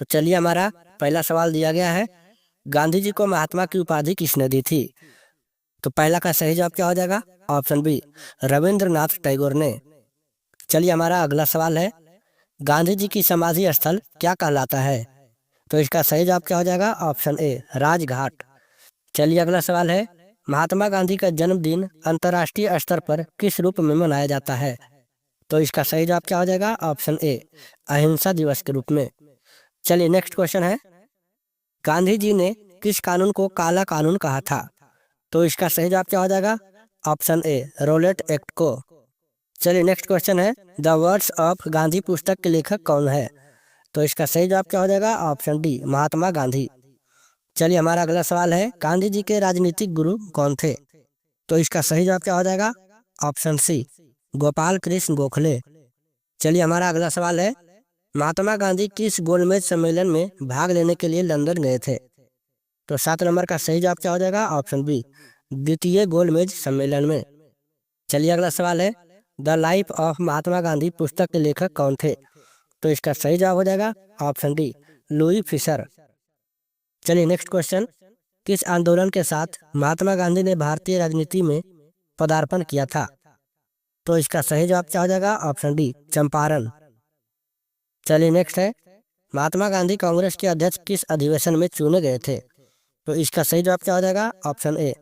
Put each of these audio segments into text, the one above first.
तो चलिए, हमारा पहला सवाल दिया गया है, गांधी जी को महात्मा की उपाधि किसने दी थी? तो पहला का सही जवाब क्या हो जाएगा? ऑप्शन बी, रविंद्रनाथ टैगोर ने। चलिए, हमारा अगला सवाल है, गांधी जी की समाधि स्थल क्या कहलाता है? तो इसका सही जवाब क्या हो जाएगा? Option A, Rajghat. चलिए, अगला सवाल है, महात्मा गांधी का जन्मदिन अंतर्राष्ट्रीय स्तर पर किस रूप में मनाया जाता है? तो इसका सही जवाब क्या हो जाएगा? ऑप्शन ए, अहिंसा दिवस के रूप में। चलिए, नेक्स्ट क्वेश्चन है, गांधी जी ने किस कानून को काला कानून कहा था? तो इसका सही जवाब क्या हो जाएगा? ऑप्शन ए, रोलेट एक्ट को। चलिए, नेक्स्ट क्वेश्चन है, द वर्ड्स ऑफ गांधी पुस्तक के लेखक कौन है? तो इसका सही जवाब क्या हो जाएगा? Option D, Mahatma Gandhi. चलिए, हमारा अगला सवाल है, गांधी जी के राजनीतिक गुरु कौन थे? तो इसका सही जवाब क्या हो जाएगा? Option C, Gopal Krishna Gokhale. चलिए, हमारा अगला सवाल है, महात्मा गांधी किस गोलमेज सम्मेलन में भाग लेने के लिए लंदन गए थे? तो 7 नंबर का सही जवाब क्या हो जाएगा? ऑप्शन बी, द्वितीय गोलमेज सम्मेलन में। चलिए, अगला सवाल है, the life of Mahatma Gandhi पुस्तक के लेखक कौन थे? तो इसका सही जवाब हो जाएगा ऑप्शन डी, लुई फिशर। चलिए, नेक्स्ट क्वेश्चन, किस आंदोलन के साथ महात्मा गांधी ने भारतीय राजनीति में पदार्पण किया था? तो इसका सही जवाब क्या हो जाएगा? Option D, Champaran. चलिए, नेक्स्ट है, महात्मा गांधी कांग्रेस के अध्यक्ष किस अधिवेशन में चुने गए थे? तो इसका सही जवाब क्या हो जाएगा? ऑप्शन ए,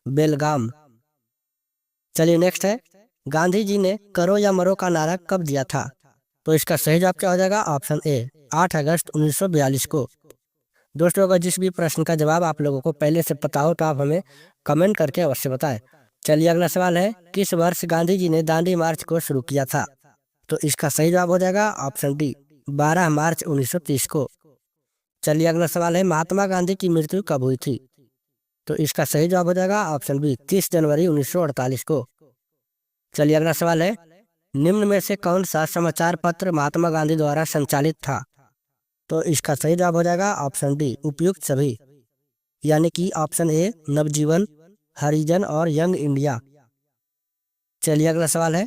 बेलगाम। चलिए, नेक्स्ट है, गांधी जी ने करो या मरो का नारा कब दिया था? तो इसका सही जवाब क्या हो जाएगा? ऑप्शन ए, 8 अगस्त 1942 को। दोस्तों, अगर जिस भी प्रश्न का जवाब आप लोगों को पहले से पता हो तो आप हमें कमेंट करके अवश्य बताएं। चलिए, अगला सवाल है, किस वर्ष गांधी जी ने दांडी मार्च को शुरू किया था? तो इसका सही जवाब हो जाएगा ऑप्शन डी, 12 मार्च 1930 को। चलिए, अगला सवाल है, महात्मा गांधी की मृत्यु कब हुई थी? तो इसका सही जवाब हो जाएगा ऑप्शन बी, 30 जनवरी 1948 को। चलिए, अगला सवाल है, निम्न में से कौन सा समाचार पत्र महात्मा गांधी द्वारा संचालित था? तो इसका सही जवाब हो जाएगा ऑप्शन डी, उपयुक्त सभी, यानी कि ऑप्शन ए, नवजीवन, हरिजन और यंग इंडिया। चलिए, अगला सवाल है,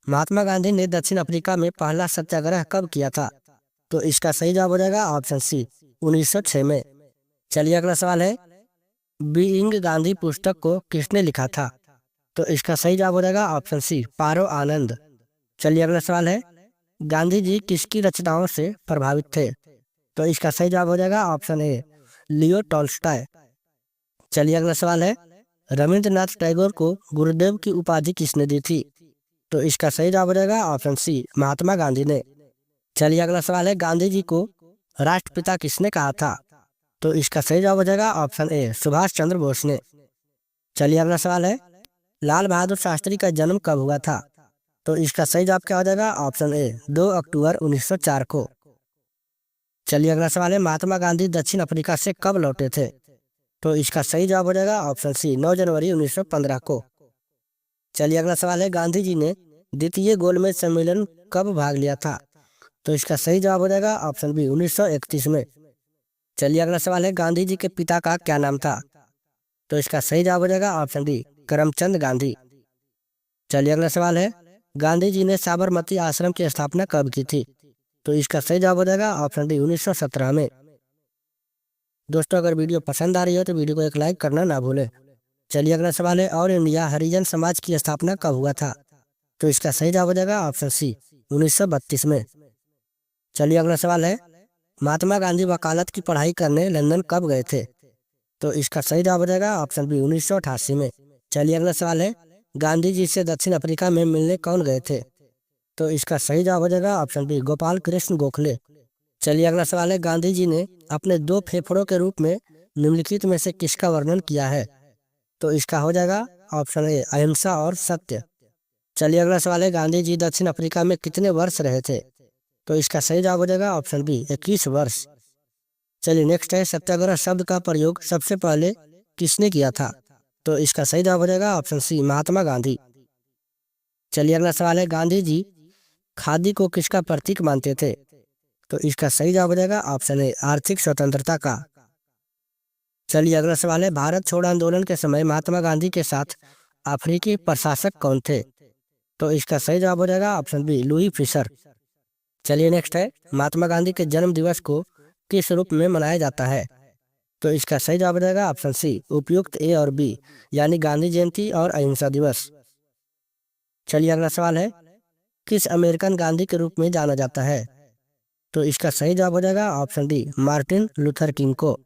महात्मा गांधी ने दक्षिण अफ्रीका में पहला सत्याग्रह कब किया था? तो इसका सही जवाब हो जाएगा ऑप्शन सी, 1906 में। चलिए, अगला सवाल है, बीइंग गांधी पुस्तक को किसने लिखा था? तो इसका सही जवाब हो जाएगा ऑप्शन सी, पारो आनंद। चलिए, अगला सवाल है, गांधी जी किसकी रचनाओं से प्रभावित थे? तो इसका सही जवाब हो जाएगा ऑप्शन ए, लियो टॉल्स्टॉय। चलिए, अगला सवाल है, रविंद्रनाथ टैगोर को गुरुदेव की उपाधि किसने दी थी? तो इसका सही जवाब हो जाएगा ऑप्शन सी, महात्मा गांधी ने। चलिए, अगला सवाल है, गांधी जी को राष्ट्रपिता किसने कहा था? तो इसका सही जवाब हो जाएगा ऑप्शन ए, सुभाष चंद्र बोस ने। चलिए, अगला सवाल है, लाल बहादुर शास्त्री का जन्म कब हुआ था? तो इसका सही जवाब क्या हो जाएगा? ऑप्शन ए, 2 अक्टूबर 1904 को। चलिए, अगला सवाल है, महात्मा गांधी दक्षिण अफ्रीका से कब लौटे थे? तो इसका सही जवाब हो जाएगा ऑप्शन सी, 9 जनवरी 1915 को। चलिए, अगला सवाल है, गांधी जी ने द्वितीय गोलमेज सम्मेलन कब भाग लिया था? तो इसका सही जवाब हो जाएगा ऑप्शन बी, 1931 में। चलिए, अगला सवाल है, गांधी जी के पिता का क्या नाम था? तो इसका सही जवाब हो जाएगा ऑप्शन डी, करमचंद गांधी। चलिए, अगला सवाल है, गांधी जी ने साबरमती आश्रम की स्थापना कब की थी? तो इसका सही जवाब हो जाएगा ऑप्शन डी, 1917 में। दोस्तों, अगर वीडियो पसंद आ रही हो तो वीडियो को एक लाइक करना ना भूलें। चलिए, अगला सवाल है, ऑल इंडिया हरिजन समाज की स्थापना कब हुआ था? तो इसका सही जवाब हो जाएगा ऑप्शन सी, 1932 में। चलिए, अगला सवाल है, महात्मा गांधी वकालत की पढ़ाई करने लंदन कब गए थे? तो इसका सही जवाब हो जाएगा ऑप्शन बी, 1988 में। चलिए, अगला सवाल है, गांधी जी से दक्षिण अफ्रीका में मिलने कौन गए थे? तो इसका सही जवाब हो जाएगा ऑप्शन बी, गोपाल कृष्ण गोखले। चलिए, अगला सवाल है, गांधी जी ने अपने 2 फेफड़ों के रूप में निम्नलिखित में से किसका वर्णन किया है? तो इसका हो जाएगा ऑप्शन ए, अहिंसा और सत्य। चलिए, अगला सवाल है, गांधी जी दक्षिण अफ्रीका में कितने वर्ष रहे थे? तो इसका सही जवाब हो जाएगा ऑप्शन बी, 21 वर्ष। चलिए, नेक्स्ट है, सत्याग्रह शब्द का प्रयोग सबसे पहले किसने किया था? तो इसका सही जवाब हो जाएगा ऑप्शन सी, महात्मा गांधी। चलिए, अगला सवाल है, गांधी जी खादी को किसका प्रतीक मानते थे? तो इसका सही जवाब हो जाएगा ऑप्शन ए, आर्थिक स्वतंत्रता का। चलिए, अगला सवाल है, भारत छोड़ो आंदोलन के समय महात्मा गांधी के साथ अफ्रीकी प्रशासक कौन थे? तो इसका सही जवाब हो जाएगा ऑप्शन बी, लुई फिशर। चलिए, नेक्स्ट है, महात्मा गांधी के जन्म दिवस को किस रूप में मनाया जाता है? तो इसका सही जवाब हो जाएगा ऑप्शन सी, उपयुक्त ए और बी, यानी गांधी जयंती और अहिंसा दिवस। चलिए अगला सवाल है, किस अमेरिकन गांधी के रूप में जाना जाता है? तो इसका सही जवाब हो जाएगा option D, Martin Luther king को।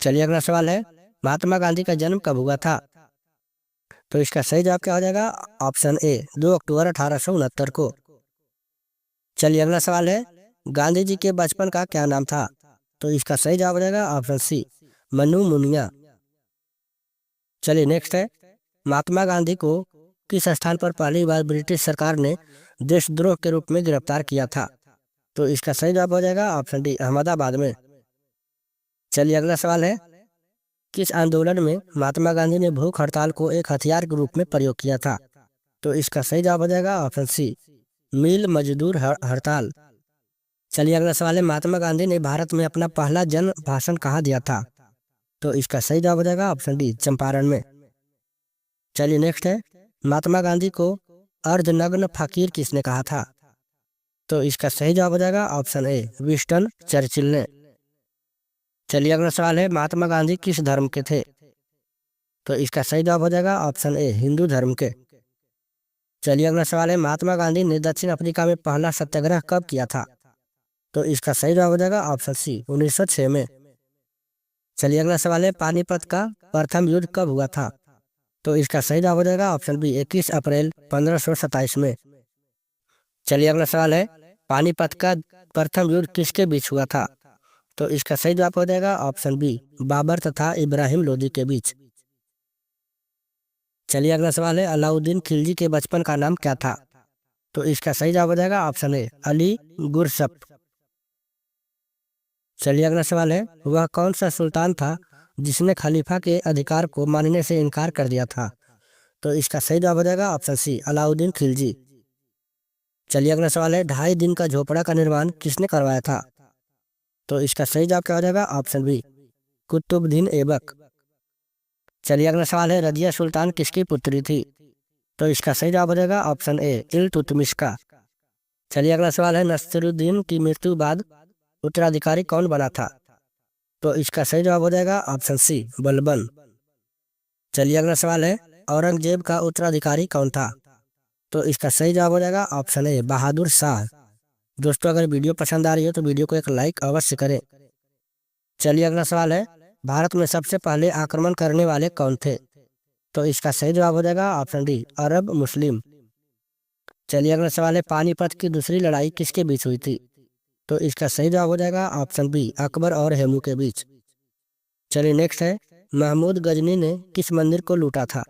चलिए अगला सवाल है, महात्मा गांधी का जन्म कब हुआ था? तो इसका सही जवाब क्या हो जाएगा? ऑप्शन ए, 2 अक्टूबर 1869 को। चलिए अगला सवाल है, गांधी जी के बचपन का क्या नाम था? तो इसका सही जवाब हो जाएगा ऑप्शन सी, मनु मुनिया। चलिए नेक्स्ट है, महात्मा गांधी को किस स्थान पर पहली बार ब्रिटिश सरकार ने देशद्रोह के रूप में गिरफ्तार किया था? तो इसका सही जवाब हो जाएगा ऑप्शन डी, अहमदाबाद में। चलिए अगला सवाल है, किस आंदोलन में महात्मा गांधी ने भूख हड़ताल को एक हथियार के रूप में प्रयोग किया था? तो इसका सही जवाब हो जाएगा ऑप्शन सी, मिल मजदूर हड़ताल। चलिए अगला सवाल है, महात्मा गांधी ने भारत में अपना पहला जन भाषण कहाँ दिया था? तो इसका सही जवाब हो जाएगा ऑप्शन डी, चंपारण में। चलिए नेक्स्ट है, महात्मा गांधी को अर्धनग्न फकीर किसने कहा था? तो इसका सही जवाब हो जाएगा ऑप्शन ए, विंस्टन चर्चिल ने। चलिए अगला सवाल है, महात्मा गांधी किस धर्म के थे? तो इसका सही जवाब हो जाएगा ऑप्शन ए, हिंदू धर्म के। चलिए अगला सवाल है, महात्मा गांधी ने दक्षिण अफ्रीका में पहला सत्याग्रह कब किया था? तो इसका सही जवाब हो जाएगा ऑप्शन सी, 1906 में। चलिए अगला सवाल है, पानीपत का प्रथम युद्ध कब हुआ था? तो इसका सही जवाब हो जाएगा ऑप्शन बी, 21 अप्रैल 1527 में। चलिए अगला सवाल है, पानीपत का प्रथम युद्ध किसके बीच हुआ था? तो इसका सही जवाब हो जाएगा ऑप्शन बी, बाबर तथा इब्राहिम लोदी के बीच। चलिए अगला सवाल है, अलाउद्दीन खिलजी के बचपन का नाम क्या था? तो इसका सही जवाब हो जाएगा ऑप्शन ए, अली गुरसप। चलिए अगला सवाल है, वह कौन सा सुल्तान था जिसने खलीफा के अधिकार को मानने से इनकार कर दिया था? तो इसका सही जवाब हो जाएगा ऑप्शन सी, अलाउद्दीन खिलजी। चलिए अगला सवाल है, 2.5 दिन का झोपड़ा का निर्माण किसने करवाया था? तो इसका सही जवाब क्या हो जाएगा? Option B, Qutubuddin Aibak. चलिए अगला सवाल है, रजिया सुल्तान किसकी पुत्री थी? तो इसका सही जवाब हो जाएगा ऑप्शन ए, इल्तुतमिश का। चलिए अगला सवाल है, नसीरुद्दीन की मृत्यु बाद उत्तराधिकारी कौन बना था? तो इसका सही जवाब हो जाएगा ऑप्शन सी, बलबन। चलिए अगला सवाल है, औरंगजेब का उत्तराधिकारी कौन था? तो इसका सही जवाब हो जाएगा ऑप्शन ए, बहादुर शाह। दोस्तों अगर वीडियो पसंद आ रही हो तो वीडियो को एक लाइक अवश्य करें। चलिए अगला सवाल है, भारत में सबसे पहले आक्रमण करने वाले कौन थे? तो इसका सही जवाब हो जाएगा ऑप्शन डी, अरब मुस्लिम। चलिए अगला सवाल है, पानीपत की दूसरी लड़ाई किसके बीच हुई थी? तो इसका सही जवाब हो जाएगा ऑप्शन बी, अकबर और हेमू के बीच। चलिए नेक्स्ट है, महमूद गजनी ने किस मंदिर को लूटा था?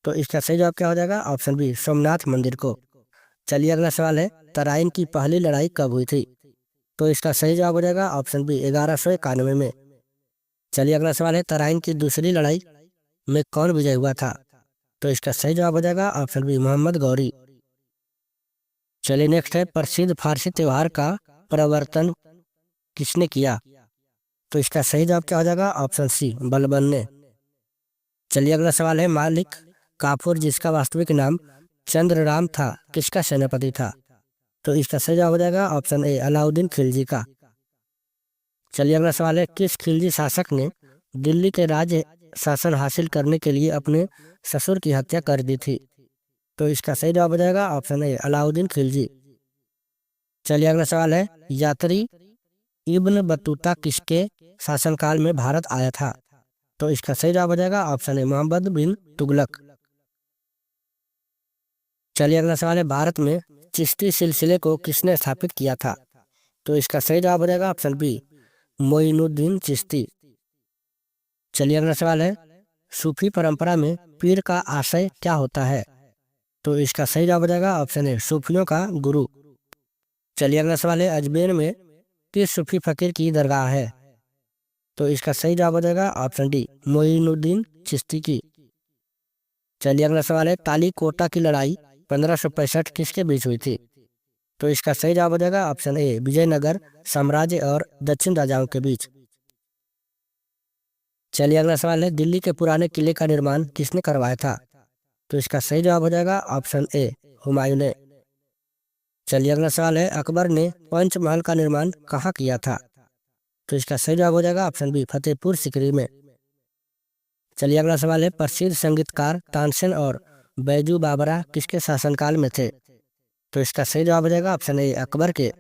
तो इसका सही जवाब क्या हो जाएगा? ऑप्शन बी, सोमनाथ मंदिर को। चलिए अगला सवाल है, तराइन की पहली लड़ाई कब हुई थी? तो इसका सही जवाब हो जाएगा ऑप्शन बी, 1191 में। चलिए अगला सवाल है, तराइन की दूसरी लड़ाई में कौन विजय हुआ था? तो इसका सही जवाब हो जाएगा ऑप्शन बी, मोहम्मद गौरी। चलिए नेक्स्ट है, प्रसिद्ध फारसी त्योहार का प्रवर्तन किसने किया? तो इसका सही जवाब क्या हो जाएगा? ऑप्शन सी, बलबन ने। चलिए अगला सवाल है, मालिक काफूर जिसका वास्तविक नाम चंद्रराम था किसका सेनापति था? तो इसका सही जवाब हो जाएगा ऑप्शन ए, अलाउद्दीन खिलजी का। चलिए अगला सवाल है, किस खिलजी शासक ने दिल्ली के राज्य शासन हासिल करने के लिए अपने ससुर की हत्या कर दी थी? तो इसका सही जवाब हो जाएगा ऑप्शन ए, अलाउद्दीन खिलजी। चलिए अगला सवाल है, यात्री इब्न बतूता किसके शासनकाल में भारत आया था? तो इसका सही जवाब हो जाएगा ऑप्शन ए, मोहम्मद बिन तुगलक। चलिए अगला सवाल है, भारत में चिश्ती सिलसिले को किसने स्थापित किया था? तो इसका सही जवाब हो जाएगा ऑप्शन बी, मोइनुद्दीन चिश्ती। चलिए अगला सवाल है, सूफी परंपरा में पीर का आशय क्या होता है? तो इसका सही जवाब हो जाएगा ऑप्शन ए, सूफियों का गुरु। चलिए अगला सवाल है, अजमेर में किस सूफी फकीर की दरगाह है? तो इसका सही जवाब हो जाएगा ऑप्शन डी, मोइनुद्दीन चिश्ती की। चलिए अगला सवाल है, ताली कोटा की लड़ाई 1565 किसके बीच हुई थी? तो इसका सही जवाब हो जाएगा ऑप्शन ए, विजयनगर साम्राज्य और दक्षिण राजाओं के बीच। चलिए अगला सवाल है, दिल्ली के पुराने किले का निर्माण किसने करवाया था? तो इसका सही जवाब हो जाएगा ऑप्शन ए, हुमायूं ने। चलिए अगला सवाल है, अकबर ने पंचमहल का निर्माण कहाँ किया था? तो इसका सही जवाब हो जाएगा ऑप्शन बी फतेहपुर सिकरी में। चलिए अगला सवाल है, प्रसिद्ध संगीतकार तानसेन और बैजू बावरा किसके शासनकाल में थे? तो इसका सही जवाब हो जाएगा ऑप्शन ए अकबर के।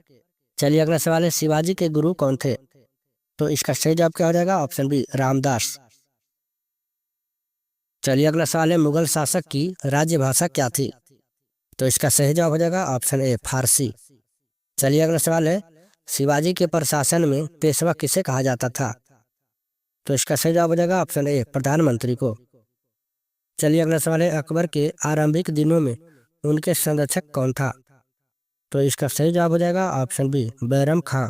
चलिए अगला सवाल है, शिवाजी के गुरु कौन थे? तो इसका सही जवाब क्या हो जाएगा ऑप्शन बी रामदास। चलिए अगला सवाल है, मुगल शासक की राज्य भाषा क्या थी? तो इसका सही जवाब हो जाएगा ऑप्शन ए फारसी। चलिए अगला सवाल है, शिवाजी के प्रशासन में पेशवा किसे कहा जाता था? तो इसका सही जवाब हो जाएगा ऑप्शन ए प्रधानमंत्री को। चलिए अगला सवाल है, अकबर के आरंभिक दिनों में उनके संरक्षक कौन था? तो इसका सही जवाब हो जाएगा ऑप्शन बी बैरम खां।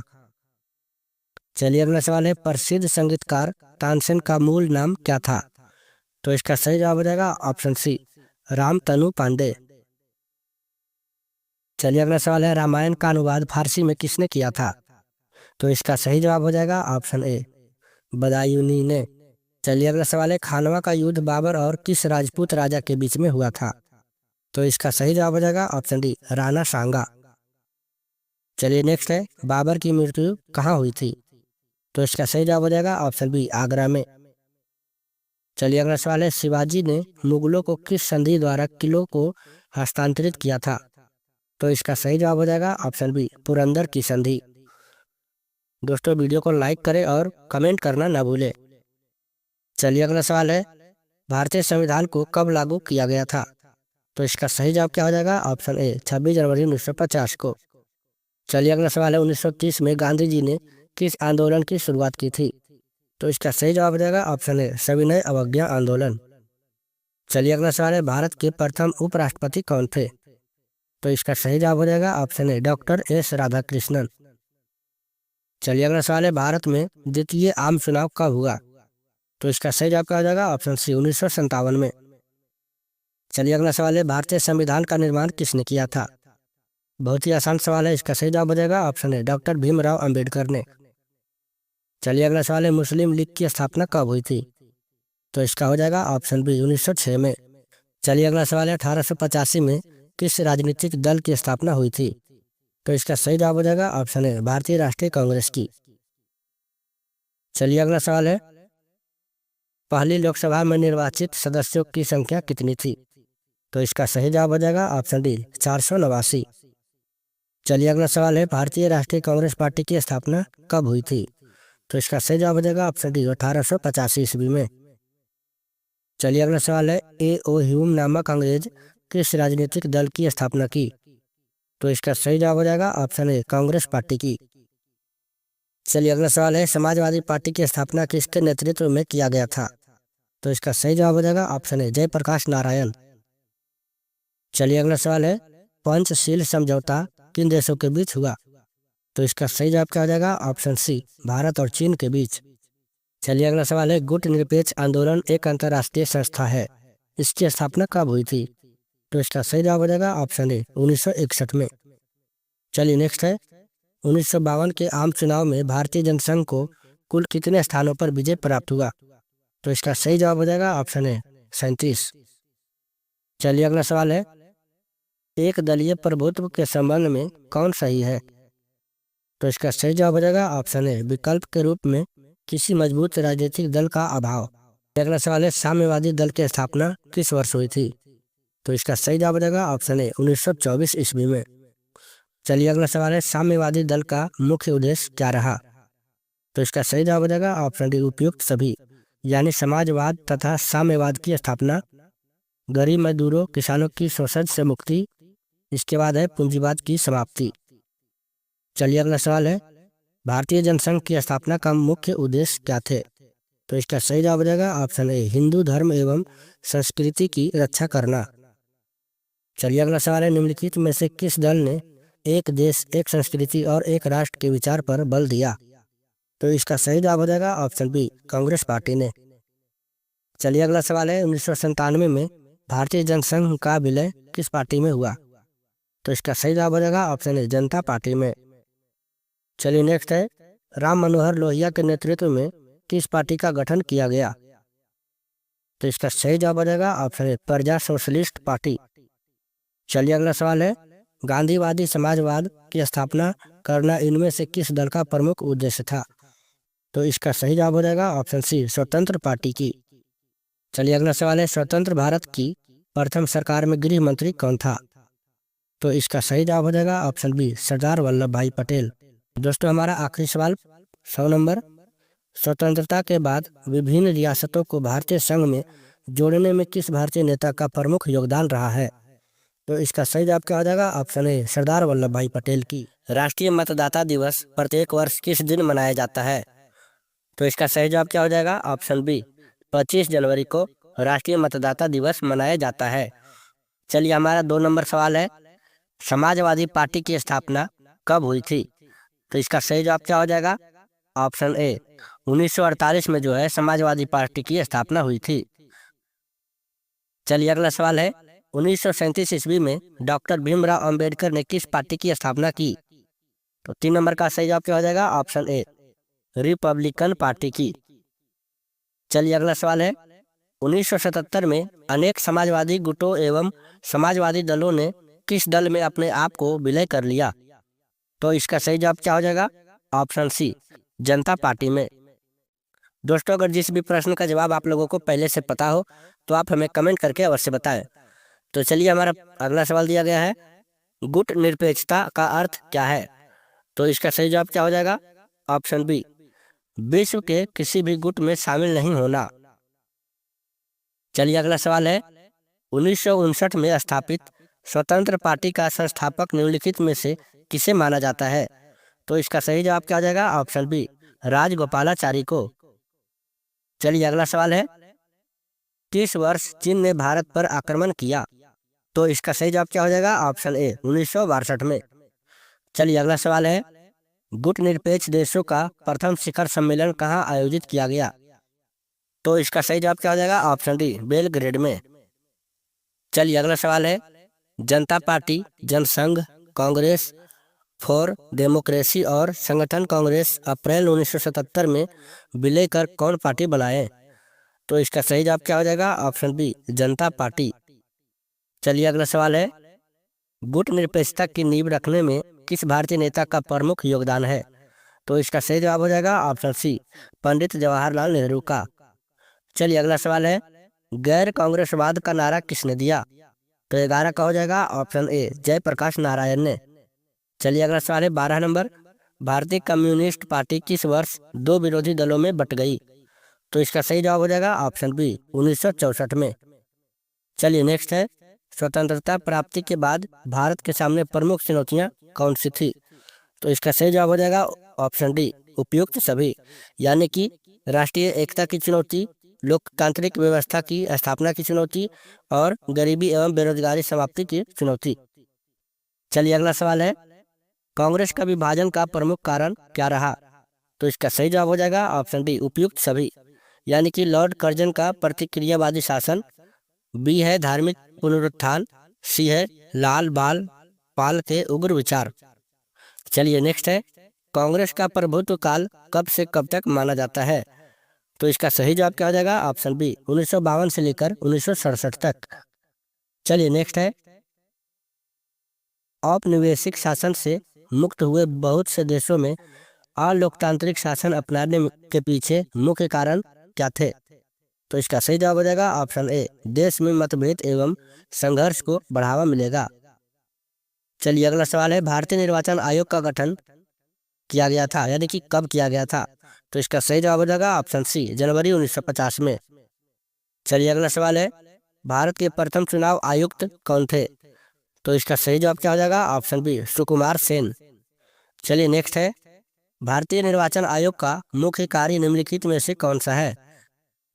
चलिए अगला सवाल है, प्रसिद्ध संगीतकार तानसेन का मूल नाम क्या था? तो इसका सही जवाब हो जाएगा ऑप्शन सी रामतनु पांडे। चलिए अगला सवाल है, रामायण का अनुवाद फारसी में किसने किया था? तो इसका सही जवाब हो जाएगा ऑप्शन ए बदायूनी ने। चलिए अगला सवाल है, खानवा का युद्ध बाबर और किस राजपूत राजा के बीच में हुआ था? तो इसका सही जवाब हो जाएगा ऑप्शन डी राणा सांगा। चलिए नेक्स्ट है, बाबर की मृत्यु कहाँ हुई थी? तो इसका सही जवाब हो जाएगा ऑप्शन बी आगरा में। चलिए अगला सवाल है, शिवाजी ने मुगलों को किस संधि द्वारा किलों को हस्तांतरित किया था? तो इसका सही जवाब हो जाएगा ऑप्शन बी पुरंदर की संधि। दोस्तों वीडियो को लाइक करें और कमेंट करना ना भूलें। चलिए अगला सवाल है, भारतीय संविधान को कब लागू किया गया था? तो इसका सही जवाब क्या हो जाएगा ऑप्शन ए 26 जनवरी 1950 को। चलिए अगला सवाल है, 1930 में गांधी जी ने किस आंदोलन की शुरुआत की थी? तो इसका सही जवाब हो जाएगा ऑप्शन ए सविनय अवज्ञा आंदोलन। चलिए अगला सवाल है, भारत के प्रथम उपराष्ट्रपति कौन थे? तो इसका सही जवाब हो जाएगा option A doctor S Radhakrishnan. चलिए अगला सवाल है, भारत में द्वितीय आम चुनाव कब हुआ? तो इसका सही जवाब क्या हो जाएगा ऑप्शन सी 1957 में। चलिए अगला सवाल है, भारतीय संविधान का निर्माण किसने किया था? बहुत ही आसान सवाल है, इसका सही जवाब हो जाएगा option A doctor Bhimrao Ambedkar ने। चलिए अगला सवाल है, मुस्लिम लीग की स्थापना कब हुई थी? तो इसका हो जाएगा ऑप्शन बी 1906 में। चलिए अगला सवाल है, 1885 में किस राजनीतिक दल की स्थापना हुई थी? तो इसका सही जवाब हो जाएगा ऑप्शन ए भारतीय राष्ट्रीय कांग्रेस की। चलिए अगला सवाल है, पहली लोकसभा में निर्वाचित सदस्यों की संख्या कितनी थी? तो इसका सही जवाब हो जाएगा ऑप्शन डी 489। चलिए अगला सवाल है, भारतीय राष्ट्रीय कांग्रेस पार्टी की स्थापना कब हुई थी? तो इसका सही जवाब हो जाएगा ऑप्शन डी 1885 ईस्वी में। चलिए अगला सवाल है, ए ओ ह्यूम नामक अंग्रेज किस राजनीतिक दल की स्थापना की? तो इसका सही जवाब हो जाएगा ऑप्शन ए कांग्रेस पार्टी की। चलिए अगला सवाल है, समाजवादी पार्टी की स्थापना किसके नेतृत्व में किया गया था? तो इसका सही जवाब हो जाएगा ऑप्शन ए जयप्रकाश नारायण। चलिए अगला सवाल है, पंचशील समझौता किन देशों के बीच हुआ? तो इसका सही जवाब क्या हो जाएगा ऑप्शन सी भारत और चीन के बीच। चलिए अगला सवाल है, गुट निरपेक्ष आंदोलन एक अंतर्राष्ट्रीय संस्था है, इसकी स्थापना कब हुई थी? तो इसका सही जवाब हो जाएगा ऑप्शन ए 1961 में। चलिए नेक्स्ट है, 1952 के आम चुनाव में भारतीय जनसंघ को कुल कितने स्थानों पर विजय प्राप्त हुआ? तो इसका सही जवाब हो जाएगा ऑप्शन ए 37। चलिए अगला सवाल है, एक दलीय प्रभुत्व के संबंध में कौन सही है? तो इसका सही जवाब हो जाएगा ऑप्शन ए विकल्प के रूप में किसी मजबूत राजनीतिक दल का अभाव। अगला सवाल है, साम्यवादी दल की स्थापना किस वर्ष हुई थी? तो इसका सही जवाब हो जाएगा ऑप्शन ए 1924 ईस्वी में। चलिए अगला सवाल है, साम्यवादी दल का मुख्य उद्देश्य क्या रहा? तो इसका सही जवाब हो जाएगा ऑप्शन डी उपयुक्त सभी, यानी समाजवाद तथा साम्यवाद की स्थापना, गरीब मजदूरों किसानों की शोषण से मुक्ति, इसके बाद है पूंजीवाद की समाप्ति। चलिए अगला सवाल है, भारतीय जनसंघ की स्थापना का मुख्य उद्देश्य क्या थे? तो इसका सही जवाब हो जाएगा ऑप्शन ए हिंदू धर्म एवं संस्कृति की रक्षा करना। चलिए अगला सवाल है, निम्नलिखित में से किस दल ने एक देश एक संस्कृति और एक राष्ट्र के विचार पर बल दिया? तो इसका सही जवाब हो जाएगा ऑप्शन बी कांग्रेस पार्टी ने। चलिए अगला सवाल है, 1997 में भारतीय जनसंघ का विलय किस पार्टी में हुआ? तो इसका सही जवाब हो जाएगा ऑप्शन ए जनता पार्टी में। चलिए नेक्स्ट है, राम मनोहर लोहिया के नेतृत्व में किस पार्टी का गठन किया गया? तो इसका सही जवाब हो जाएगा ऑप्शन ए प्रजा सोशलिस्ट पार्टी। चलिए अगला सवाल है, गांधीवादी समाजवाद की स्थापना करना इनमें से किस दल का प्रमुख उद्देश्य था? तो इसका सही जवाब हो जाएगा ऑप्शन सी, स्वतंत्र पार्टी की। चलिए अगला सवाल है, स्वतंत्र भारत की प्रथम सरकार में गृह मंत्री कौन था? तो इसका सही जवाब हो जाएगा ऑप्शन बी, सरदार वल्लभ भाई पटेल। दोस्तों हमारा आखिरी सवाल 100 नंबर, स्वतंत्रता के बाद विभिन्न रियासतों को भारतीय संघ में जोड़ने में किस भारतीय नेता का प्रमुख योगदान रहा है? तो इसका सही जवाब क्या हो जाएगा? ऑप्शन ए, सरदार वल्लभ भाई पटेल की। राष्ट्रीय मतदाता दिवस प्रत्येक वर्ष किस दिन मनाया जाता है? तो इसका सही जवाब क्या हो जाएगा? ऑप्शन बी, 25 जनवरी को राष्ट्रीय मतदाता दिवस मनाया जाता है। चलिए हमारा 2 नंबर सवाल है, समाजवादी पार्टी की स्थापना कब हुई थी? तो इसका सही जवाब क्या हो जाएगा? ऑप्शन ए, 1948 में जो है समाजवादी पार्टी की स्थापना हुई थी। चलिए अगला सवाल है, 1937 ईस्वी में डॉक्टर भीमराव अंबेडकर ने किस पार्टी की स्थापना की? तो 3 नंबर का सही जवाब क्या हो जाएगा? ऑप्शन ए, रिपब्लिकन पार्टी की। चलिए अगला सवाल है, 1977 में अनेक समाजवादी गुटों एवं समाजवादी दलों ने किस दल में अपने आप को विलय कर लिया? तो इसका सही जवाब क्या हो जाएगा? ऑप्शन सी, जनता पार्टी में। दोस्तों अगर जिस भी प्रश्न का जवाब आप लोगों को पहले से पता हो तो आप हमें कमेंट करके अवश्य बताएं। तो चलिए हमारा अगला सवाल दिया गया है, गुट निरपेक्षता का अर्थ क्या है? तो इसका सही जवाब क्या हो जाएगा? ऑप्शन बी, विश्व के किसी भी गुट में शामिल नहीं होना। चलिए अगला सवाल है, 1959 में स्थापित स्वतंत्र पार्टी का संस्थापक निम्नलिखित में से किसे माना जाता है? तो इसका सही जवाब क्या हो जाएगा? ऑप्शन बी, राजगोपालाचारी को। चलिए अगला सवाल है, किस वर्ष चीन ने भारत पर आक्रमण किया? तो इसका सही जवाब क्या हो जाएगा? ऑप्शन ए, 1962 में। चलिए अगला सवाल है, गुट निरपेक्ष देशों का प्रथम शिखर सम्मेलन कहाँ आयोजित किया गया? तो इसका सही जवाब क्या हो जाएगा? ऑप्शन डी, बेलग्रेड में। चलिए अगला सवाल है, Janata Party, Jansangh, Congress for Democracy और संगठन कांग्रेस अप्रैल 1977 में विलय कर कौन पार्टी बनाए? तो इसका सही जवाब क्या हो जाएगा? ऑप्शन बी, जनता पार्टी। चलिए अगला सवाल है, गुट निरपेक्षता की नींव रखने में किस भारतीय नेता का प्रमुख योगदान है? तो इसका सही जवाब हो जाएगा ऑप्शन सी, पंडित जवाहरलाल नेहरू का। चलिए अगला सवाल है, गैर कांग्रेसवाद का नारा किसने दिया? तो 11 का हो जाएगा ऑप्शन ए, जयप्रकाश नारायण ने। चलिए अगला सवाल है 12 नंबर, भारतीय कम्युनिस्ट पार्टी किस वर्ष 2 विरोधी दलों में बट गई? तो इसका सही जवाब हो जाएगा ऑप्शन बी, 1964 में। चलिए नेक्स्ट है, स्वतंत्रता प्राप्ति के बाद भारत के सामने प्रमुख चुनौतियां कौन सी थी? तो इसका सही जवाब हो जाएगा ऑप्शन डी, उपयुक्त सभी, यानी कि राष्ट्रीय एकता की चुनौती, लोकतांत्रिक व्यवस्था की स्थापना की चुनौती और गरीबी एवं बेरोजगारी समाप्ति की चुनौती। चलिए अगला सवाल है, कांग्रेस का विभाजन का प्रमुख कारण क्या रहा? तो इसका सही जवाब हो जाएगा ऑप्शन डी, उपयुक्त सभी, यानी कि लॉर्ड कर्जन का प्रतिक्रियावादी शासन, बी है धार्मिक पुनरुत्थान, सी है लाल बाल पाल के उग्र विचार। चलिए नेक्स्ट है, कांग्रेस का प्रभुत्व काल कब से कब तक माना जाता है? तो इसका सही जवाब क्या हो जाएगा? ऑप्शन बी, 1952 से लेकर 1967 तक। चलिए नेक्स्ट है, औपनिवेशिक शासन से मुक्त हुए बहुत से देशों में अलोकतांत्रिक शासन अपनाने के पीछे मुख्य कारण क्या थे? तो इसका सही जवाब हो जाएगा ऑप्शन ए, देश में मतभेद एवं संघर्ष को बढ़ावा मिलेगा। चलिए अगला सवाल है, भारतीय निर्वाचन आयोग का गठन किया गया था, यानी कि कब किया गया था? तो इसका सही जवाब हो जाएगा ऑप्शन सी, जनवरी 1950 में। चलिए अगला सवाल है, भारत के प्रथम चुनाव आयुक्त कौन थे? तो इसका सही जवाब क्या हो जाएगा? Option B, Sukumar Sen. चलिए नेक्स्ट है, भारतीय निर्वाचन आयोग का मुख्य कार्य निम्नलिखित में से कौन सा है?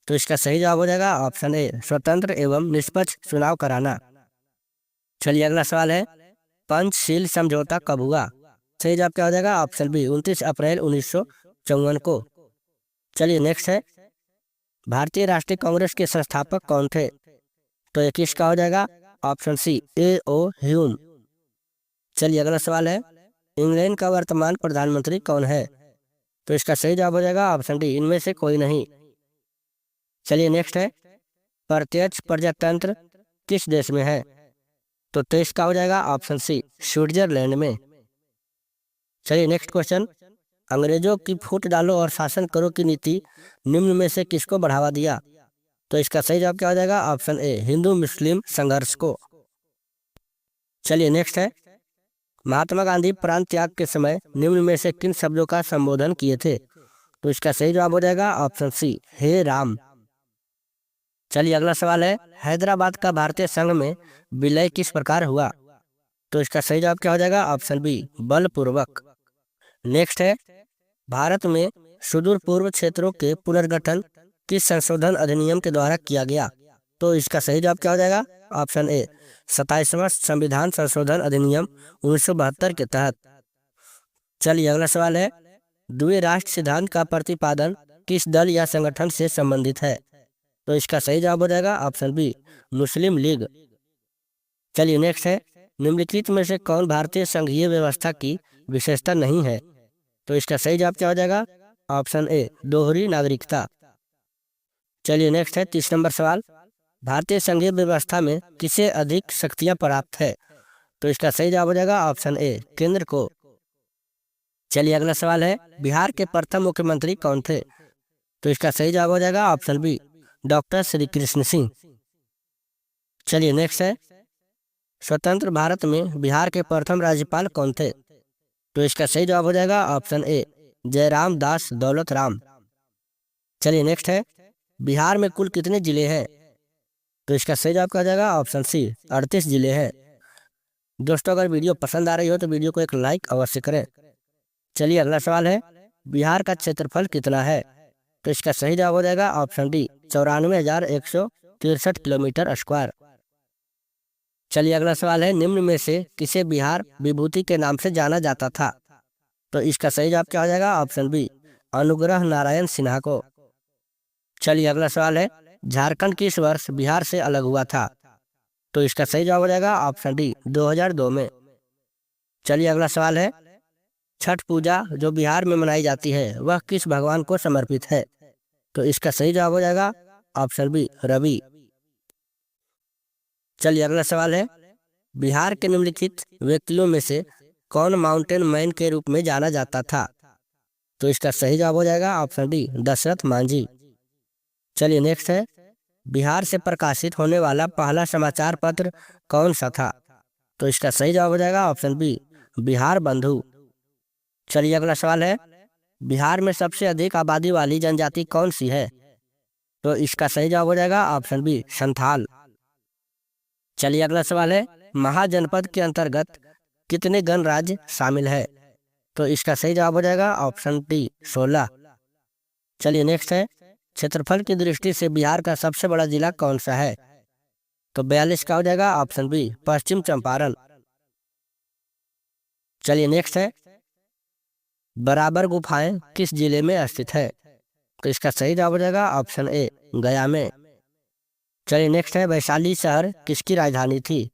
तो इसका सही जवाब हो जाएगा ऑप्शन ए, स्वतंत्र एवं निष्पक्ष चुनाव कराना। चलिए अगला सवाल है, पंचशील समझौता कब हुआ? सही जवाब क्या हो जाएगा? ऑप्शन बी, 29 अप्रैल 1954 को। चलिए नेक्स्ट है, भारतीय राष्ट्रीय कांग्रेस के संस्थापक कौन थे? तो 21 का हो जाएगा ऑप्शन सी, ए.ओ. ह्यूम। चलिए अगला सवाल है, इंग्लैंड का वर्तमान प्रधानमंत्री कौन है? तो इसका सही जवाब हो जाएगा ऑप्शन डी, इनमें से कोई नहीं। चलिए नेक्स्ट है, प्रत्यक्ष प्रजातंत्र किस देश में है? तो 23 का हो जाएगा ऑप्शन सी, स्विट्जरलैंड में। चलिए नेक्स्ट क्वेश्चन, अंग्रेजों की फूट डालो और शासन करो की नीति निम्न में से किसको बढ़ावा दिया? तो इसका सही जवाब क्या हो जाएगा? ऑप्शन ए, हिंदू मुस्लिम संघर्ष को। चलिए नेक्स्ट है, महात्मा गांधी प्राण त्याग के समय निम्न में से किन शब्दों का संबोधन किए थे? तो इसका सही जवाब हो जाएगा ऑप्शन सी, हे राम। चलिए अगला सवाल है, हैदराबाद का भारतीय संघ में विलय किस प्रकार हुआ? तो इसका सही जवाब क्या हो जाएगा? ऑप्शन बी, बलपूर्वक। नेक्स्ट है, भारत में सुदूर पूर्व क्षेत्रों के पुनर्गठन किस संशोधन अधिनियम के द्वारा किया गया? तो इसका सही जवाब क्या हो जाएगा? ऑप्शन ए, 27वां संविधान संशोधन अधिनियम 1972 के तहत। चलिए अगला सवाल है, द्वि राष्ट्र सिद्धांत का प्रतिपादन किस दल या संगठन से संबंधित है? तो इसका सही जवाब हो जाएगा ऑप्शन बी, मुस्लिम लीग। चलिए नेक्स्ट है, निम्नलिखित में से कौन भारतीय संघीय व्यवस्था की विशेषता नहीं है? तो इसका सही जवाब क्या हो जाएगा? ऑप्शन ए, दोहरी नागरिकता। चलिए नेक्स्ट है 30 नंबर सवाल, भारतीय संघीय व्यवस्था में किसे अधिक शक्तियां प्राप्त है? तो इसका सही जवाब हो जाएगा ऑप्शन ए, केंद्र को। चलिए अगला सवाल है, बिहार के प्रथम मुख्यमंत्री कौन थे? तो इसका सही जवाब हो जाएगा option B, doctor Shri Krishna Singh. चलिए नेक्स्ट है, स्वतंत्र भारत में बिहार के प्रथम राज्यपाल कौन थे? तो इसका सही जवाब हो जाएगा ऑप्शन ए, जयराम दास दौलत राम। चलिए नेक्स्ट है, बिहार में कुल कितने जिले हैं? तो इसका सही जवाब क्या हो जाएगा? ऑप्शन सी, 38 जिले हैं। दोस्तों अगर वीडियो पसंद आ रही हो तो वीडियो को एक लाइक अवश्य करें। चलिए अगला सवाल है, बिहार का क्षेत्रफल कितना है? तो इसका सही जवाब हो जाएगा ऑप्शन डी, 94,163 किलोमीटर स्क्वायर। चलिए अगला सवाल है, निम्न में से किसे बिहार विभूति के नाम से जाना जाता था? तो इसका सही जवाब क्या हो जाएगा? ऑप्शन बी, अनुग्रह नारायण सिन्हा को। चलिए अगला सवाल है, झारखंड किस वर्ष बिहार से अलग हुआ था? तो इसका सही जवाब हो जाएगा ऑप्शन डी, 2002 में। चलिए अगला सवाल है, छठ पूजा जो बिहार में मनाई जाती है वह किस भगवान को समर्पित है? तो इसका सही जवाब हो जाएगा ऑप्शन बी, रवि। चलिए अगला सवाल है, बिहार के निम्नलिखित व्यक्तियों में से कौन माउंटेन मैन के रूप में जाना जाता था? तो इसका सही जवाब हो जाएगा ऑप्शन डी, दशरथ मांझी। चलिए नेक्स्ट है, बिहार से प्रकाशित होने वाला पहला समाचार पत्र कौन सा था? तो इसका सही जवाब हो जाएगा ऑप्शन बी, बिहार बंधु। चलिए अगला सवाल है, बिहार में सबसे अधिक आबादी वाली जनजाति कौन सी है? तो इसका सही जवाब हो जाएगा ऑप्शन बी, संथाल। चलिए अगला सवाल है, महाजनपद के अंतर्गत कितने गणराज्य शामिल है? तो इसका सही जवाब हो जाएगा ऑप्शन डी, 16। चलिए नेक्स्ट है, क्षेत्रफल की दृष्टि से बिहार का सबसे बड़ा जिला कौन सा है? तो 42 का हो जाएगा ऑप्शन बी, पश्चिम चंपारण। चलिए नेक्स्ट है, बराबर गुफाएं किस जिले में स्थित है? तो इसका सही जवाब हो जाएगा ऑप्शन ए, गया में। चलिए नेक्स्ट है, वैशाली शहर किसकी राजधानी थी?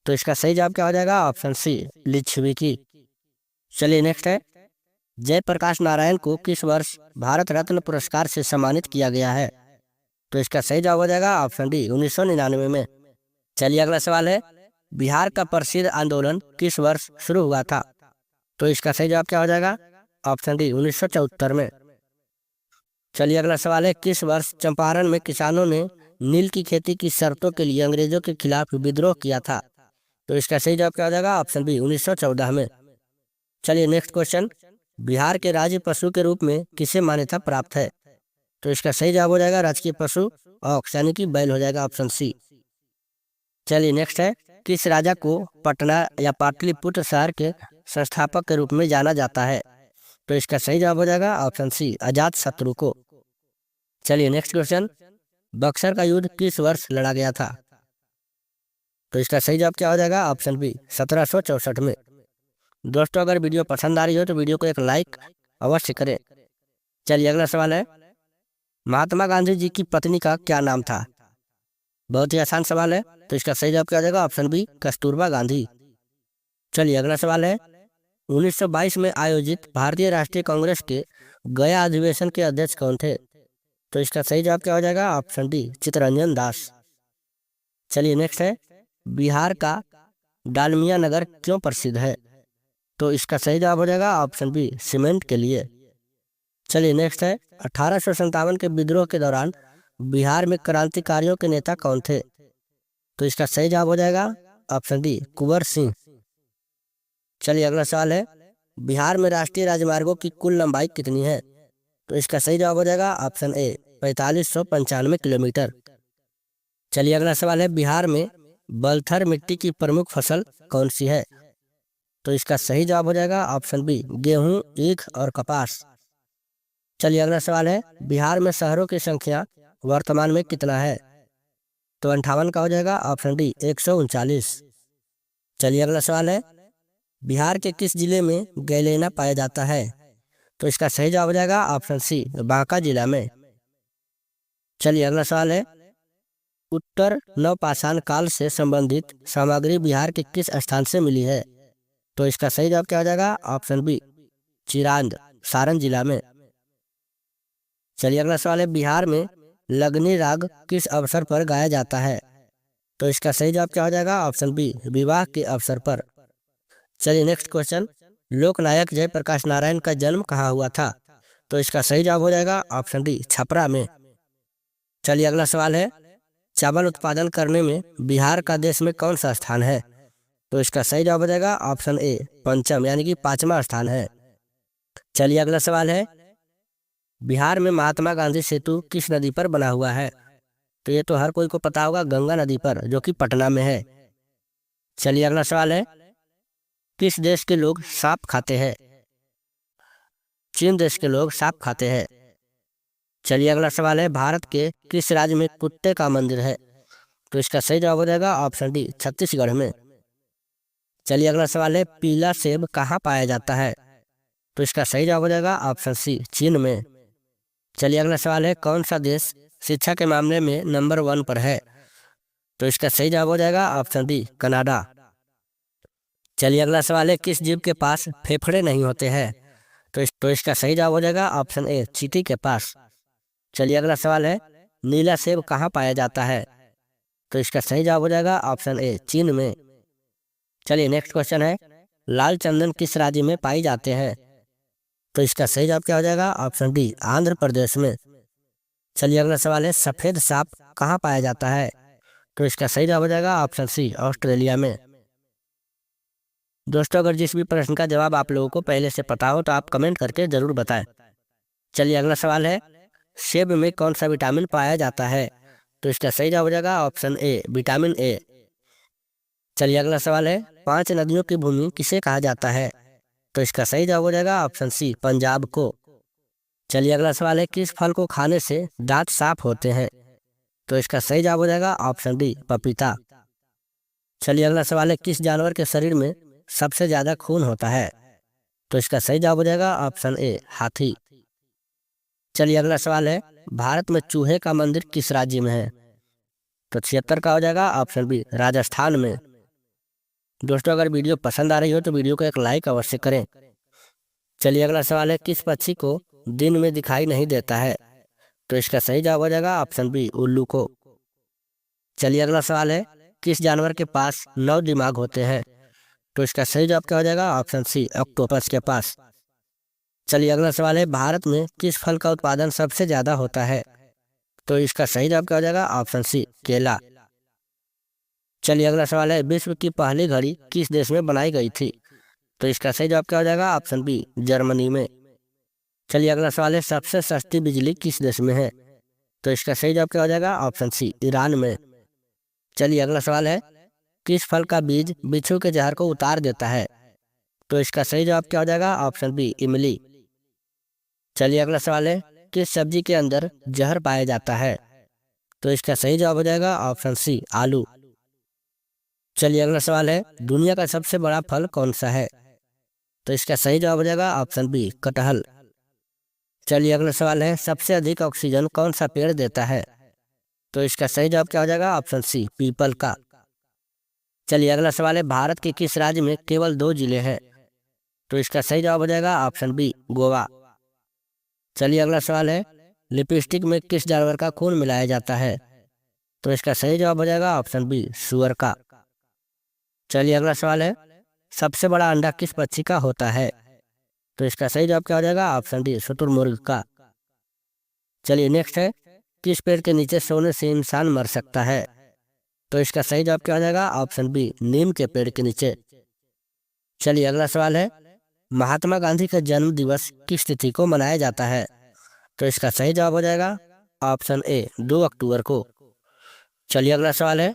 तो इसका सही जवाब क्या हो जाएगा? ऑप्शन सी, लिच्छवी की। चलिए नेक्स्ट है, जयप्रकाश नारायण को किस वर्ष भारत रत्न पुरस्कार से सम्मानित किया गया है? तो इसका सही जवाब हो जाएगा ऑप्शन डी, 1999 में। चलिए अगला सवाल है, बिहार का प्रसिद्ध आंदोलन किस वर्ष शुरू हुआ था? तो इसका सही जवाब क्या हो जाएगा? ऑप्शन डी, 1974 में। चलिए अगला सवाल है, किस वर्ष चंपारण में किसानों ने नील की खेती की शर्तों के लिए अंग्रेजों के खिलाफ विद्रोह किया था? तो इसका सही जवाब क्या हो जाएगा? ऑप्शन बी, 1914 में। चलिए नेक्स्ट क्वेश्चन, बिहार के राज्य पशु के रूप में किसे मान्यता प्राप्त है? तो इसका सही जवाब हो जाएगा राजकीय पशु ऑक्स यानी कि बैल हो जाएगा, ऑप्शन सी। चलिए नेक्स्ट है, किस राजा को पटना या पाटलिपुत्र शहर के संस्थापक के रूप में जाना जाता है? तो इसका सही जवाब हो जाएगा ऑप्शन सी, अजात शत्रु को। चलिए नेक्स्ट क्वेश्चन, बक्सर का युद्ध किस वर्ष लड़ा गया था? तो इसका सही जवाब क्या हो जाएगा? ऑप्शन बी, 1764 में। दोस्तों अगर वीडियो पसंद आ रही हो तो वीडियो को एक लाइक अवश्य करें। चलिए अगला सवाल है, महात्मा गांधी जी की पत्नी का क्या नाम था? बहुत ही आसान सवाल है, तो इसका सही जवाब क्या हो जाएगा? Option B, Kasturba Gandhi. चलिए अगला सवाल है, 1922 में आयोजित भारतीय राष्ट्रीय कांग्रेस के गया अधिवेशन के अध्यक्ष कौन थे? तो इसका सही जवाब क्या हो जाएगा? Option D, Chittaranjan Das. चलिए नेक्स्ट है, बिहार का डालमिया नगर क्यों प्रसिद्ध है? तो इसका सही जवाब हो जाएगा ऑप्शन बी सीमेंट के लिए। चलिए नेक्स्ट है 1857 के विद्रोह के दौरान बिहार में क्रांतिकारियों के नेता कौन थे? तो इसका सही जवाब हो जाएगा ऑप्शन डी कुंवर सिंह। चलिए अगला सवाल है बिहार में राष्ट्रीय राजमार्गों की कुल लंबाई कितनी है? तो इसका सही जवाब हो जाएगा ऑप्शन ए 4595 किलोमीटर। चलिए अगला सवाल है बिहार में बलथर मिट्टी की प्रमुख फसल कौन सी है? तो इसका सही जवाब हो जाएगा ऑप्शन बी गेहूं, ईख और कपास। चलिए अगला सवाल है बिहार में शहरों की संख्या वर्तमान में कितना है? तो 58 का हो जाएगा ऑप्शन डी 139। चलिए अगला सवाल है बिहार के किस जिले में गैलेना पाया जाता है? तो इसका सही जवाब हो जाएगा ऑप्शन सी बांका जिला में। चलिए अगला सवाल है उत्तर नवपाषाण काल से संबंधित सामग्री बिहार के किस स्थान से मिली है? तो इसका सही जवाब क्या हो जाएगा ऑप्शन बी चिरांद, सारण जिला में। चलिए अगला सवाल है बिहार में लगनी राग किस अवसर पर गाया जाता है? तो इसका सही जवाब क्या हो जाएगा ऑप्शन बी विवाह के अवसर पर। चलिए नेक्स्ट क्वेश्चन लोकनायक जयप्रकाश नारायण का जन्म कहाँ हुआ था? तो इसका सही जवाब हो जाएगा ऑप्शन डी छपरा में। चलिए अगला सवाल है चावल उत्पादन करने में बिहार का देश में कौन सा स्थान है? तो इसका सही जवाब हो जाएगा ऑप्शन ए पंचम यानी कि 5वां स्थान है। चलिए अगला सवाल है बिहार में महात्मा गांधी सेतु किस नदी पर बना हुआ है? तो ये तो हर कोई को पता होगा, गंगा नदी पर, जो कि पटना में है। चलिए अगला सवाल है किस देश के लोग सांप खाते हैं? चीन देश के लोग सांप खाते हैं। चलिए अगला सवाल है भारत के किस राज्य में कुत्ते का मंदिर है? तो इसका सही जवाब हो जाएगा ऑप्शन डी छत्तीसगढ़ में। चलिए अगला सवाल है पीला सेब कहाँ पाया जाता है? तो इसका सही जवाब हो जाएगा ऑप्शन सी चीन में। चलिए अगला सवाल है कौन सा देश शिक्षा के मामले में नंबर 1 पर है? तो इसका सही जवाब हो जाएगा ऑप्शन डी कनाडा। चलिए अगला सवाल है किस जीव के पास फेफड़े नहीं होते हैं? तो इसका सही जवाब हो जाएगा ऑप्शन ए चींटी के पास। चलिए अगला सवाल है नीला सेब कहाँ पाया जाता है? तो इसका सही जवाब हो जाएगा ऑप्शन ए चीन में। चलिए नेक्स्ट क्वेश्चन है लाल चंदन किस राज्य में पाई जाते हैं? तो इसका सही जवाब क्या हो जाएगा ऑप्शन डी आंध्र प्रदेश में। चलिए अगला सवाल है सफेद सांप कहाँ पाया जाता है? तो इसका सही जवाब हो जाएगा ऑप्शन सी ऑस्ट्रेलिया में। दोस्तों अगर जिस भी प्रश्न का जवाब आप लोगों को पहले से पता हो तो आप कमेंट करके जरूर बताएं। चलिए अगला सवाल है सेब में कौन सा विटामिन पाया जाता है? तो इसका सही जवाब हो जाएगा ऑप्शन ए विटामिन ए। चलिए अगला सवाल है 5 नदियों की भूमि किसे कहा जाता है? तो इसका सही जवाब हो जाएगा ऑप्शन सी पंजाब को। चलिए अगला सवाल है किस फल को खाने से दांत साफ होते हैं? तो इसका सही जवाब हो जाएगा ऑप्शन डी पपीता। चलिए अगला सवाल है किस जानवर के शरीर में सबसे ज्यादा खून होता है? तो इसका सही जवाब हो जाएगा ऑप्शन ए हाथी। चलिए अगला सवाल है भारत में चूहे का मंदिर किस राज्य में है? तो 76 का हो जाएगा ऑप्शन बी राजस्थान में। दोस्तों अगर वीडियो पसंद आ रही हो तो वीडियो को एक लाइक अवश्य करें। चलिए अगला सवाल है किस पक्षी को दिन में दिखाई नहीं देता है? तो इसका सही जवाब हो जाएगा ऑप्शन बी उल्लू को। चलिए अगला सवाल है किस जानवर के पास 9 दिमाग होते हैं? तो इसका सही जवाब क्या हो जाएगा ऑप्शन सी ऑक्टोपस के पास। चलिए अगला सवाल है भारत में किस फल का उत्पादन सबसे ज्यादा होता है? तो इसका सही जवाब क्या हो जाएगा ऑप्शन सी केला। चलिए अगला सवाल है विश्व की पहली घड़ी किस देश में बनाई गई थी? तो इसका सही जवाब क्या हो जाएगा ऑप्शन बी जर्मनी में। चलिए अगला सवाल है सबसे सस्ती बिजली किस देश में है? तो इसका सही जवाब क्या हो जाएगा ऑप्शन सी ईरान में। चलिए अगला सवाल है किस फल का बीज बिच्छू के जहर को उतार देता है? तो इसका सही जवाब क्या हो जाएगा ऑप्शन बी इमली। चलिए अगला सवाल है किस सब्जी के अंदर जहर पाया जाता है? तो इसका सही जवाब हो जाएगा ऑप्शन सी आलू। चलिए अगला सवाल है दुनिया का सबसे बड़ा फल कौन सा है? तो इसका सही जवाब हो जाएगा ऑप्शन बी कटहल। चलिए अगला सवाल है सबसे अधिक ऑक्सीजन कौन सा पेड़ देता है? तो इसका सही जवाब क्या हो जाएगा ऑप्शन सी पीपल का। चलिए अगला सवाल है भारत के किस राज्य में केवल 2 जिले हैं? तो इसका सही जवाब हो जाएगा ऑप्शन बी गोवा। चलिए अगला सवाल है लिपस्टिक में किस जानवर का खून मिलाया जाता है? तो इसका सही जवाब हो जाएगा ऑप्शन बी सुअर का। चलिए अगला सवाल है सबसे बड़ा अंडा किस पक्षी का होता है? तो इसका सही जवाब क्या हो जाएगा? ऑप्शन डी शुतुरमुर्ग का। चलिए नेक्स्ट है, किस पेड़ के नीचे सोने से इंसान मर सकता है? तो इसका सही जवाब क्या हो जाएगा? ऑप्शन बी नीम के पेड़ के नीचे। चलिए अगला सवाल है, महात्मा गांधी का जन्म दिवस किस तिथि को मनाया जाता है? तो इसका सही जवाब हो जाएगा ऑप्शन ए 2 अक्टूबर को। चलिए अगला सवाल है,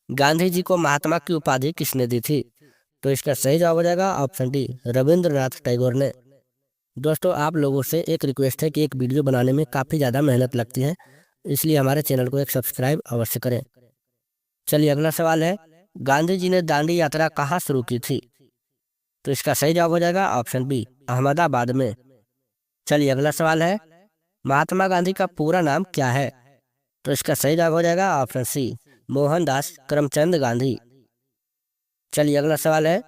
गांधी जी को महात्मा की उपाधि किसने दी थी? तो इसका सही जवाब हो जाएगा ऑप्शन डी रविंद्रनाथ टैगोर ने। दोस्तों आप लोगों से एक रिक्वेस्ट है कि एक वीडियो बनाने में काफ़ी ज़्यादा मेहनत लगती है, इसलिए हमारे चैनल को एक सब्सक्राइब अवश्य करें। चलिए अगला सवाल है, गांधी जी ने दांडी यात्रा कहाँ शुरू की थी? तो इसका सही जवाब हो जाएगा ऑप्शन बी अहमदाबाद में। चलिए अगला सवाल है, महात्मा गांधी का पूरा नाम क्या है? तो इसका सही जवाब हो जाएगा ऑप्शन सी मोहनदास करमचंद गांधी। चलिए अगला सवाल है,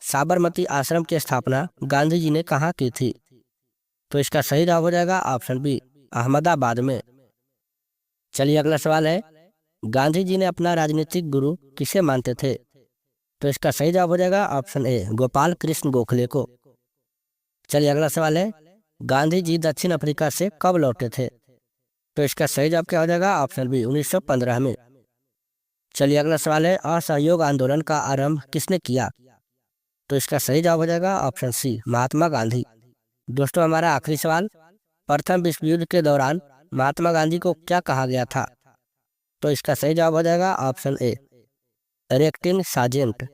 साबरमती आश्रम की स्थापना गांधी जी ने कहाँ की थी? तो इसका सही जवाब हो जाएगा ऑप्शन बी अहमदाबाद में। चलिए अगला सवाल है, गांधी जी ने अपना राजनीतिक गुरु किसे मानते थे? तो इसका सही जवाब हो जाएगा ऑप्शन ए गोपाल कृष्ण गोखले को। चलिए अगला सवाल है, गांधी जी दक्षिण अफ्रीका से कब लौटे थे? तो इसका सही जवाब क्या हो जाएगा? ऑप्शन बी 1915 में। चलिए अगला सवाल है, असहयोग आंदोलन का आरंभ किसने किया? तो इसका सही जवाब हो जाएगा ऑप्शन सी महात्मा गांधी। दोस्तों हमारा आखिरी सवाल, प्रथम विश्व युद्ध के दौरान महात्मा गांधी को क्या कहा गया था? तो इसका सही जवाब हो जाएगा ऑप्शन ए रेक्टिन सार्जेंट।